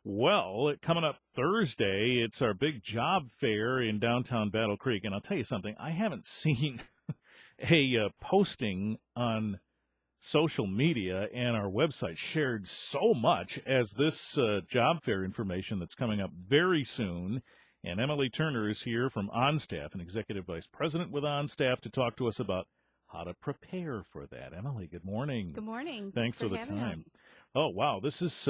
Well, coming up Thursday, it's our big job fair in downtown Battle Creek. And I'll tell you something, I haven't seen a posting on social media and our website shared so much as this job fair information that's coming up very soon. And Emily Turner is here from OnStaff, an executive vice president with OnStaff, to talk to us about how to prepare for that. Emily, good morning. Good morning. Thanks for the having time. us. Oh, wow, this is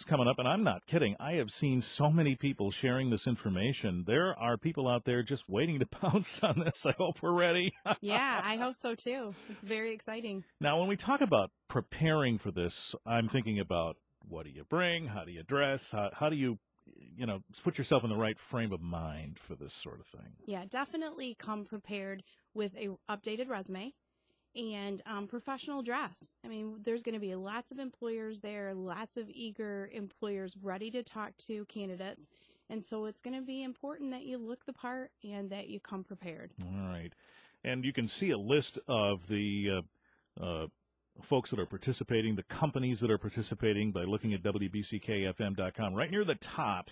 coming up, and I'm not kidding. I have seen so many people sharing this information. There are people out there just waiting to pounce on this. I hope we're ready. Yeah, I hope so too. It's very exciting. Now, when we talk about preparing for this, I'm thinking about what do you bring, how do you dress, how do you, put yourself in the right frame of mind for this sort of thing. Yeah, definitely come prepared with a updated resume and professional dress. I mean, there's going to be lots of employers there, lots of eager employers ready to talk to candidates. And so it's going to be important that you look the part and that you come prepared. All right. And you can see a list of the folks that are participating, the companies that are participating by looking at WBCKFM.com. Right near the top,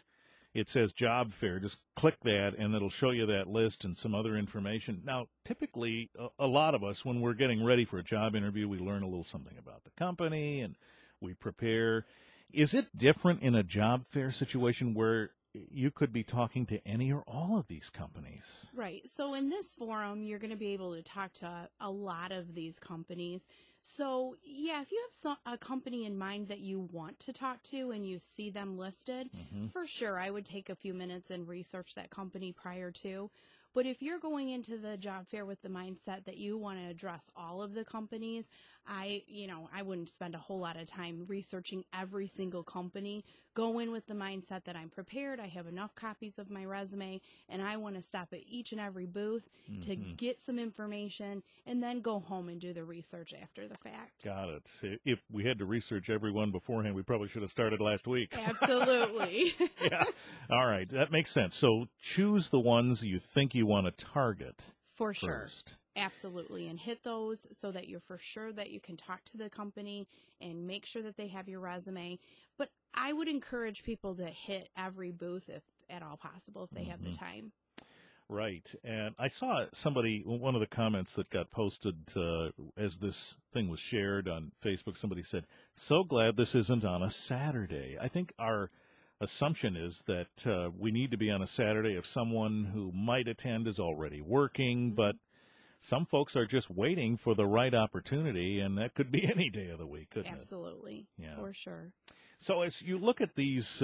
it says job fair. Just click that, and it'll show you that list and some other information. Now, typically, a lot of us, when we're getting ready for a job interview, we learn a little something about the company, and we prepare. Is it different in a job fair situation where you could be talking to any or all of these companies? Right. So in this forum, you're going to be able to talk to a lot of these companies. So, yeah, if you have a company in mind that you want to talk to and you see them listed, for sure, I would take a few minutes and research that company prior to. But if you're going into the job fair with the mindset that you want to address all of the companies, I wouldn't spend a whole lot of time researching every single company. Go in with the mindset that I'm prepared, I have enough copies of my resume, and I want to stop at each and every booth to get some information and then go home and do the research after the fact. Got it. If we had to research everyone beforehand, we probably should have started last week. Absolutely. Yeah. All right. That makes sense. So choose the ones you think you want to target For sure. first. Absolutely. And hit those so that you're for sure that you can talk to the company and make sure that they have your resume. But I would encourage people to hit every booth if at all possible, if they have the time. Right. And I saw one of the comments that got posted as this thing was shared on Facebook, somebody said, "So glad this isn't on a Saturday." I think our assumption is that we need to be on a Saturday if someone who might attend is already working, but some folks are just waiting for the right opportunity, and that could be any day of the week, couldn't it? Absolutely. Yeah. For sure. So as you look at this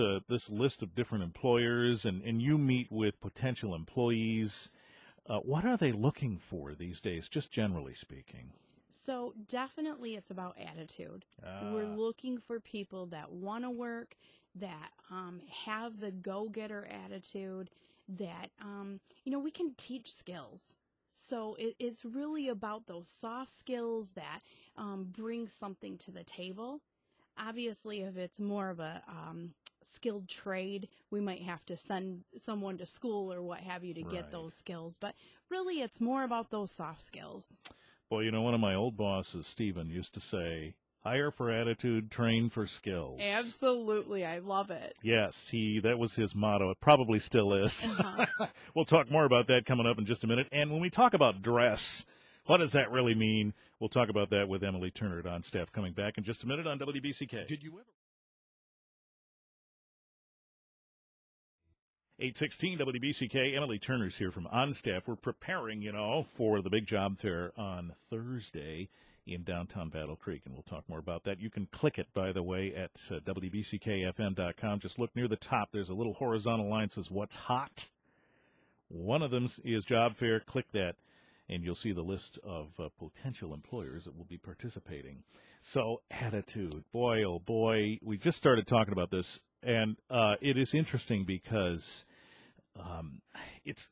list of different employers and you meet with potential employees, what are they looking for these days, just generally speaking? So definitely it's about attitude. We're looking for people that want to work, that have the go-getter attitude, that, we can teach skills. So it's really about those soft skills that bring something to the table. Obviously, if it's more of a skilled trade, we might have to send someone to school or what have you to get those skills. But really, it's more about those soft skills. Well, one of my old bosses, Stephen, used to say, hire for attitude, train for skills. Absolutely. I love it. Yes, that was his motto. It probably still is. We'll talk more about that coming up in just a minute. And when we talk about dress, what does that really mean? We'll talk about that with Emily Turner at OnStaff coming back in just a minute on WBCK. Did you ever? 8:16 WBCK. Emily Turner's here from OnStaff. We're preparing, for the big job fair on Thursday in downtown Battle Creek, and we'll talk more about that. You can click it, by the way, at WBCKFM.com. Just look near the top. There's a little horizontal line that says What's Hot. One of them is job fair. Click that, and you'll see the list of potential employers that will be participating. So attitude, boy, oh boy, we just started talking about this, and it is interesting because it's,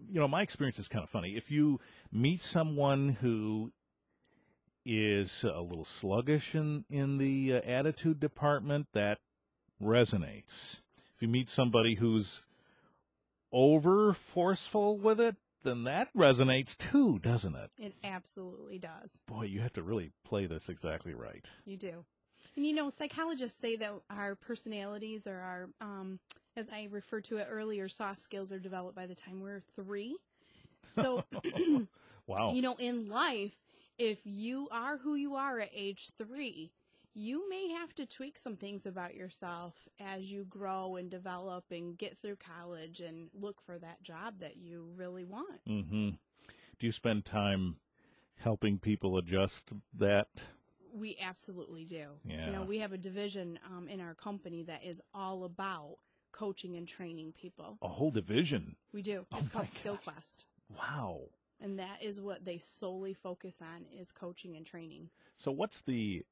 my experience is kind of funny. If you meet someone who is a little sluggish in the attitude department, that resonates. If you meet somebody who's over forceful with it, then that resonates too, doesn't it? It absolutely does. Boy, you have to really play this exactly right. You do. And psychologists say that our personalities or our, as I referred to it earlier, soft skills are developed by the time we're 3. So, Wow. in life, if you are who you are at age 3, you may have to tweak some things about yourself as you grow and develop and get through college and look for that job that you really want. Mm-hmm. Do you spend time helping people adjust that? We absolutely do. Yeah. We have a division in our company that is all about coaching and training people. A whole division? We do. Oh It's my called Skill Quest. Wow. And that is what they solely focus on, is coaching and training. So what's the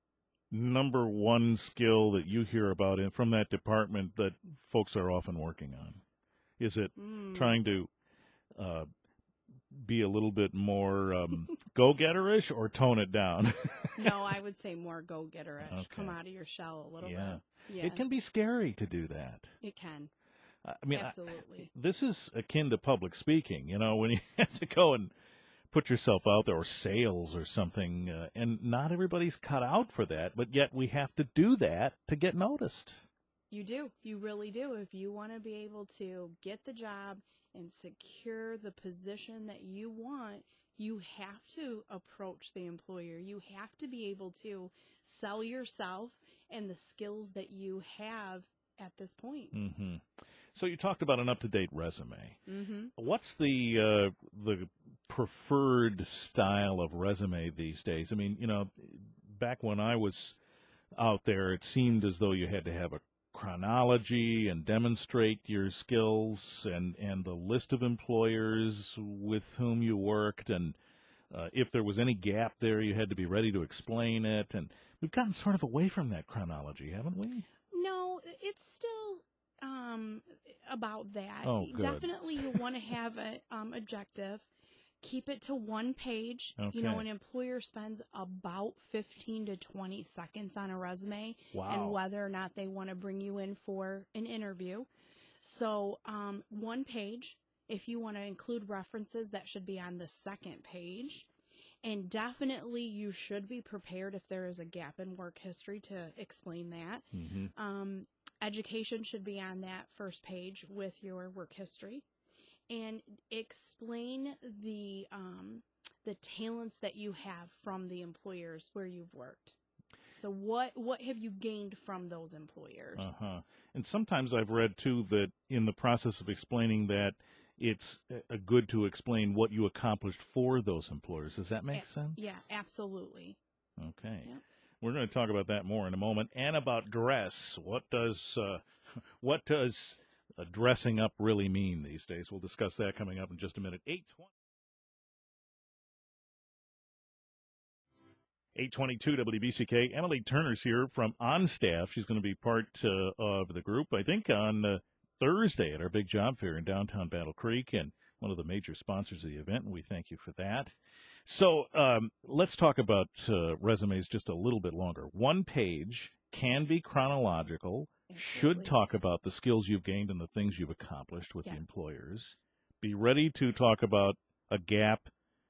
number one skill that you hear about from that department that folks are often working on? Is it trying to be a little bit more go-getterish or tone it down? No, I would say more go-getterish. Okay. Come out of your shell a little bit. Yeah. It can be scary to do that. It can. I mean, absolutely. This is akin to public speaking, when you have to go and put yourself out there, or sales or something, and not everybody's cut out for that, but yet we have to do that to get noticed. You do. You really do. If you want to be able to get the job and secure the position that you want, you have to approach the employer. You have to be able to sell yourself and the skills that you have at this point. Mm-hmm. So you talked about an up-to-date resume. Mm-hmm. What's the preferred style of resume these days? I mean, back when I was out there, it seemed as though you had to have a chronology and demonstrate your skills and the list of employers with whom you worked, and if there was any gap there, you had to be ready to explain it. And we've gotten sort of away from that chronology, haven't we? No, it's still about that. Oh, good. Definitely you want to have an objective. Keep it to 1 page. Okay. An employer spends about 15 to 20 seconds on a resume. Wow. And whether or not they want to bring you in for an interview. So 1 page. If you want to include references, that should be on the 2nd page. And definitely you should be prepared if there is a gap in work history to explain that. Mm-hmm. Education should be on that 1st page with your work history. And explain the talents that you have from the employers where you've worked. So what have you gained from those employers? Uh-huh. And sometimes I've read, too, that in the process of explaining that, it's good to explain what you accomplished for those employers. Does that make sense? Yeah, absolutely. Okay. Yep. We're going to talk about that more in a moment. And about dress. What does dressing up really mean these days? We'll discuss that coming up in just a minute. 8:22 WBCK. Emily Turner's here from OnStaff. She's going to be part of the group, I think, on Thursday at our big job fair in downtown Battle Creek, and one of the major sponsors of the event, and we thank you for that. So let's talk about resumes just a little bit longer. 1 page, can be chronological, should talk about the skills you've gained and the things you've accomplished with the employers. Be ready to talk about a gap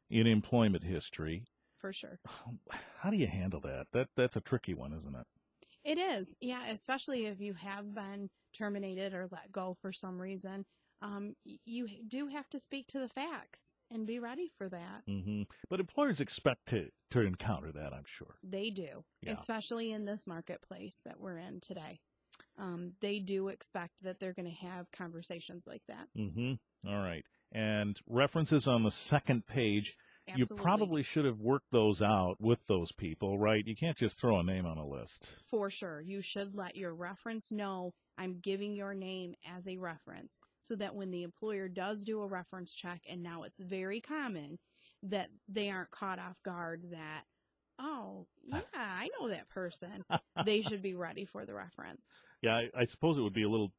in employment history. For sure. How do you handle that? That's a tricky one, isn't it? It is, yeah, especially if you have been terminated or let go for some reason. You do have to speak to the facts and be ready for that. Mm-hmm. But employers expect to encounter that, I'm sure. They do, especially in this marketplace that we're in today. They do expect that they're going to have conversations like that. Mm-hmm. All right. And references on the 2nd page. Absolutely. You probably should have worked those out with those people, right? You can't just throw a name on a list. For sure. You should let your reference know, I'm giving your name as a reference, so that when the employer does do a reference check, and now it's very common, that they aren't caught off guard that, oh, yeah, I know that person. They should be ready for the reference. Yeah, I suppose it would be a little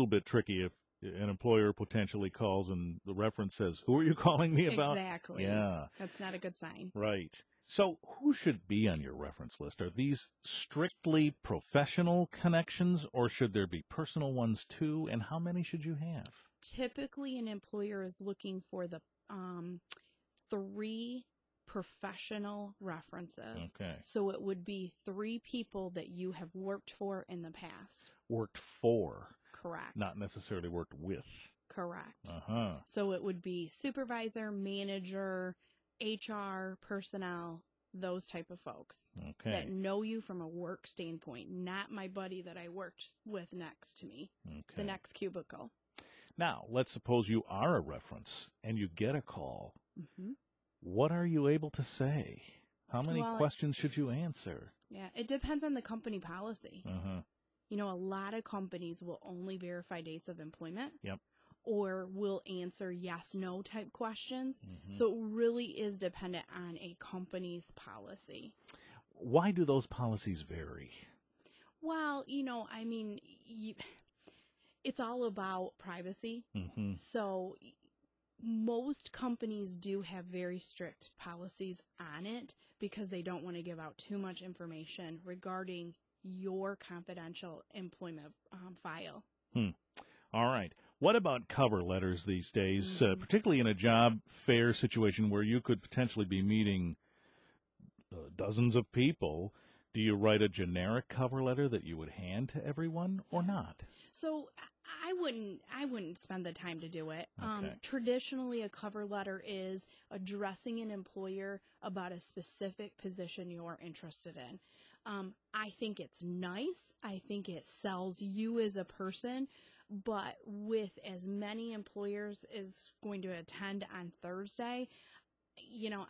bit tricky if an employer potentially calls and the reference says, who are you calling me about? Exactly. Yeah. That's not a good sign. Right. So who should be on your reference list? Are these strictly professional connections, or should there be personal ones too? And how many should you have? Typically, an employer is looking for the 3 professional references. Okay. So it would be 3 people that you have worked for in the past. Worked for. Correct. Not necessarily worked with. Correct. Uh-huh. So it would be supervisor, manager, HR, personnel, those type of folks Okay. that know you from a work standpoint, not my buddy that I worked with next to me, the next cubicle. Now, let's suppose you are a reference and you get a call. Mm-hmm. What are you able to say? How many questions should you answer? Yeah, it depends on the company policy. Uh-huh. You know, a lot of companies will only verify dates of employment. Yep. Or will answer yes, no type questions. Mm-hmm. So it really is dependent on a company's policy. Why do those policies vary? Well, you know, I mean, it's all about privacy. Mm-hmm. So most companies do have very strict policies on it because they don't want to give out too much information regarding your confidential employment file. All right. What about cover letters these days, Mm-hmm. particularly in a job fair situation where you could potentially be meeting dozens of people? Do you write a generic cover letter that you would hand to everyone or not? So I wouldn't spend the time to do it. Okay. Traditionally, a cover letter is addressing an employer about a specific position you're interested in. I think it's nice. I think it sells you as a person. But with as many employers as going to attend on Thursday, you know,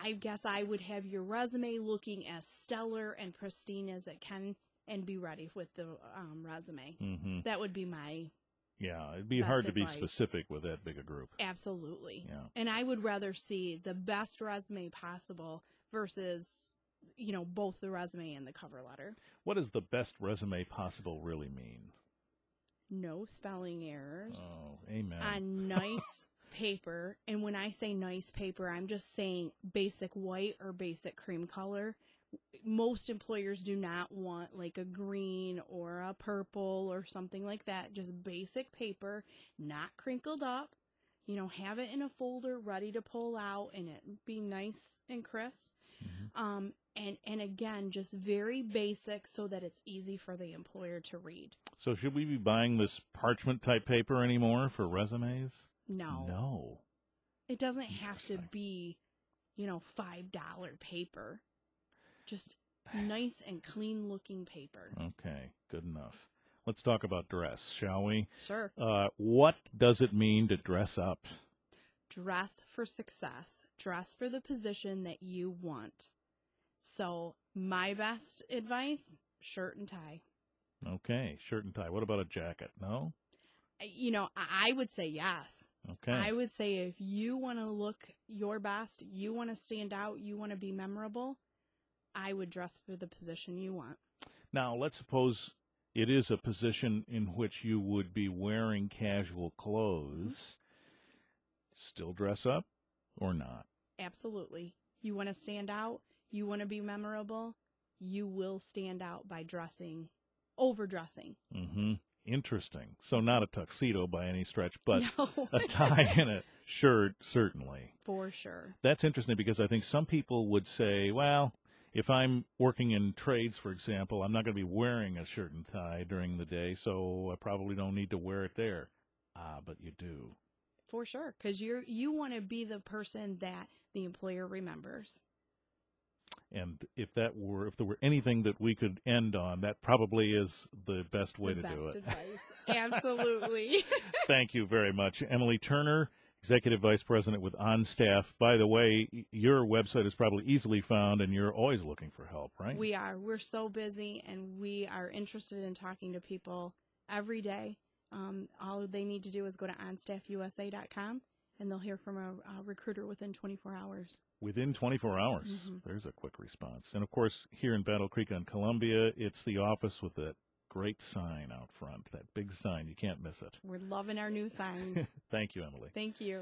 I guess I would have your resume looking as stellar and pristine as it can and be ready with the resume. Mm-hmm. That would be my Yeah, it'd be best hard to be advice. Specific with that big a group. Absolutely. Yeah. And I would rather see the best resume possible versus, you know, both the resume and the cover letter. What does the best resume possible really mean? No spelling errors. Oh, amen. On nice paper. And when I say nice paper, I'm just saying basic white or basic cream color. Most employers do not want like a green or a purple or something like that. Just basic paper, not crinkled up. You know, have it in a folder ready to pull out and it be nice and crisp. Mm-hmm. And again, just very basic so that it's easy for the employer to read. So should we be buying this parchment type paper anymore for resumes? No. No. It doesn't have to be, you know, $5 paper. Just nice and clean looking paper. Okay, good enough. Let's talk about dress, shall we? Sure. What does it mean to dress up? Dress for success. Dress for the position that you want. So my best advice, shirt and tie. Okay, shirt and tie. What about a jacket? No? You know, I would say yes. Okay. I would say if you want to look your best, you want to stand out, you want to be memorable, I would dress for the position you want. Now, let's suppose it is a position in which you would be wearing casual clothes. Still dress up or not? Absolutely. You want to stand out, you want to be memorable, you will stand out by overdressing. Mm-hmm. Interesting. So not a tuxedo by any stretch, but No. a tie and a shirt, certainly. For sure. That's interesting because I think some people would say, well, if I'm working in trades, for example, I'm not going to be wearing a shirt and tie during the day, so I probably don't need to wear it there. But you do. For sure, because you want to be the person that the employer remembers. And if there were anything that we could end on, that probably is the best way to do it. Advice. Absolutely. Thank you very much, Emily Turner, Executive Vice President with OnStaff. By the way, your website is probably easily found, and you're always looking for help, right? We are. We're so busy, and we are interested in talking to people every day. All they need to do is go to onstaffusa.com, and they'll hear from a recruiter within 24 hours. Within 24 hours. Mm-hmm. There's a quick response. And, of course, here in Battle Creek on Columbia, it's the office with that great sign out front, that big sign. You can't miss it. We're loving our new sign. Thank you, Emily. Thank you.